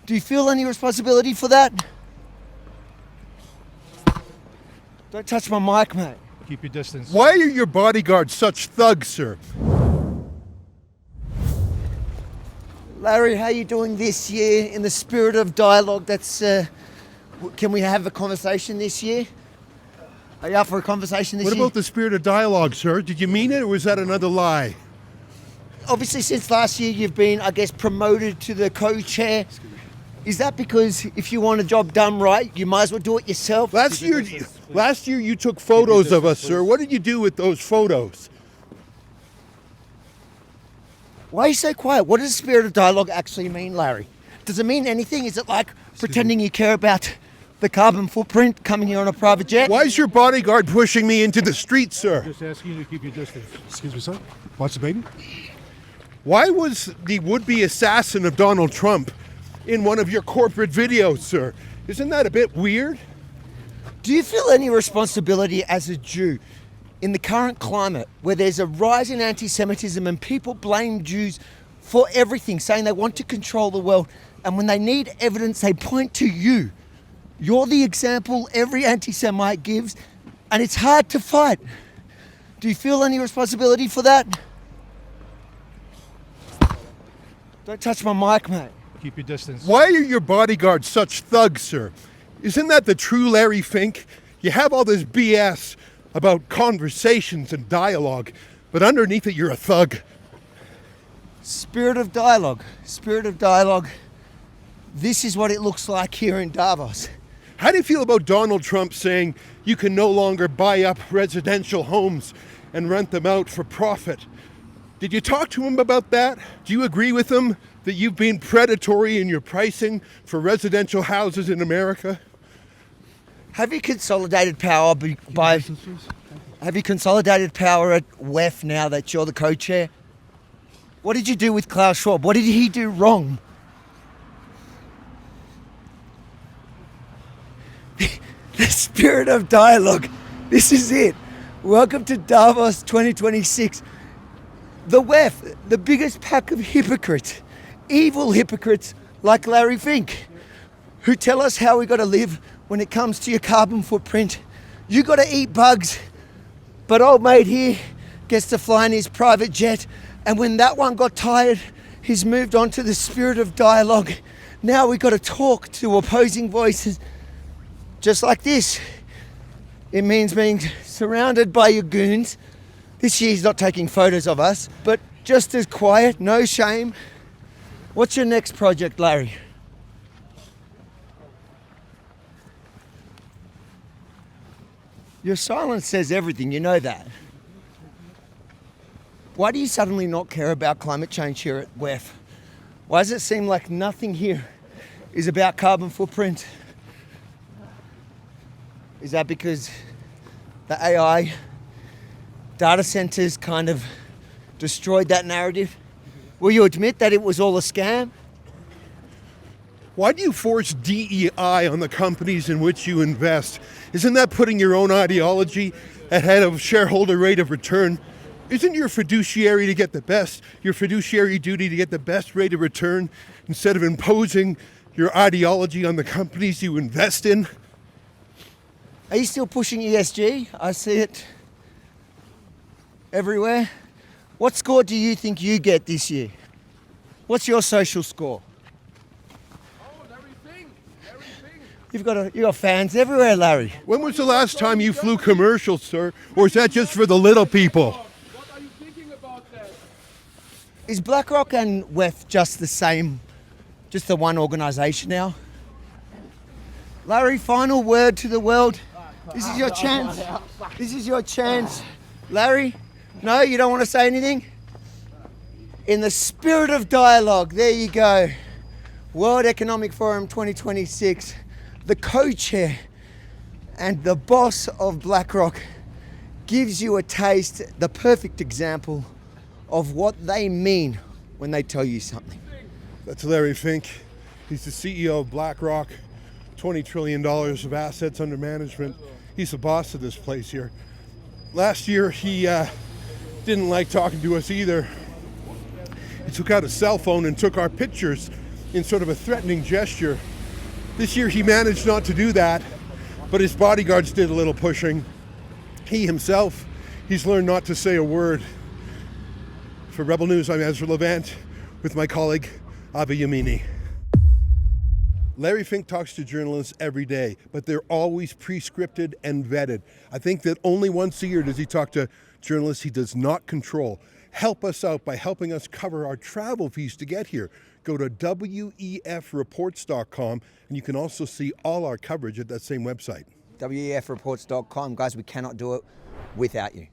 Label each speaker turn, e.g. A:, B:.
A: Do you feel any responsibility for that? Don't touch my mic, mate.
B: Keep your distance.
C: Why are your bodyguards such thugs, sir?
A: Larry, how are you doing this year in the spirit of dialogue? Can we have a conversation this year? Are you up for a conversation this year?
C: What about the spirit of dialogue, sir? Did you mean it, or was that another lie?
A: Obviously, since last year, you've been, I guess, promoted to the co-chair. Is that because if you want a job done right, you might as well do it yourself?
C: Last year you took photos of us, sir. What did you do with those photos?
A: Why are you so quiet? What does the spirit of dialogue actually mean, Larry? Does it mean anything? Is it like pretending you care about the carbon footprint coming here on a private jet?
C: Why is your bodyguard pushing me into the street, sir?
B: Just asking you to keep your distance. Excuse me, sir. Watch the baby.
C: Why was the would-be assassin of Donald Trump in one of your corporate videos, sir? Isn't that a bit weird?
A: Do you feel any responsibility as a Jew in the current climate where there's a rise in anti-Semitism and people blame Jews for everything, saying they want to control the world, and when they need evidence, they point to you? You're the example every anti-Semite gives, and it's hard to fight. Do you feel any responsibility for that? Don't touch my mic, mate.
B: Keep your distance.
C: Why are your bodyguards such thugs, sir? Isn't that the true Larry Fink? You have all this BS about conversations and dialogue, but underneath it, you're a thug.
A: Spirit of dialogue. Spirit of dialogue. This is what it looks like here in Davos.
C: How do you feel about Donald Trump saying you can no longer buy up residential homes and rent them out for profit? Did you talk to him about that? Do you agree with him that you've been predatory in your pricing for residential houses in America?
A: Have you consolidated power Have you consolidated power at WEF now that you're the co-chair? What did you do with Klaus Schwab? What did he do wrong? The spirit of dialogue. This is it. Welcome to Davos 2026. The WEF, the biggest pack of hypocrites, evil hypocrites like Larry Fink, who tell us how we got to live when it comes to your carbon footprint. You got to eat bugs, but old mate here gets to fly in his private jet, and when that one got tired, he's moved on to the spirit of dialogue. Now we got to talk to opposing voices just like this. It means being surrounded by your goons. This year he's not taking photos of us, but just as quiet, no shame. What's your next project, Larry? Your silence says everything, you know that. Why do you suddenly not care about climate change here at WEF? Why does it seem like nothing here is about carbon footprint? Is that because the AI data centers kind of destroyed that narrative? Will you admit that it was all a scam?
C: Why do you force DEI on the companies in which you invest? Isn't that putting your own ideology ahead of shareholder rate of return? Isn't your fiduciary duty to get the best rate of return instead of imposing your ideology on the companies you invest in?
A: Are you still pushing ESG? I see it everywhere. What score do you think you get this year? What's your social score?
D: Oh, Larry Fink. Larry Fink.
A: You've got fans everywhere, Larry.
C: When was the last time you flew commercials, sir? Or is that just for the little people?
D: What are you thinking about that?
A: Is BlackRock and WEF just the same, just the one organisation now? Larry, final word to the world. This is your chance. This is your chance. Larry, no, you don't want to say anything? In the spirit of dialogue, there you go. World Economic Forum 2026, the co-chair and the boss of BlackRock gives you a taste, the perfect example of what they mean when they tell you something.
C: That's Larry Fink. He's the CEO of BlackRock, $20 trillion of assets under management. He's the boss of this place here. Last year, he didn't like talking to us either. He took out a cell phone and took our pictures in sort of a threatening gesture. This year he managed not to do that, but his bodyguards did a little pushing. He himself, he's learned not to say a word. For Rebel News, I'm Ezra Levant with my colleague, Yemini. Larry Fink talks to journalists every day, but they're always pre-scripted and vetted. I think that only once a year does he talk to journalists he does not control. Help us out by helping us cover our travel fees to get here. Go to wefreports.com, and you can also see all our coverage at that same website.
A: wefreports.com. Guys, we cannot do it without you.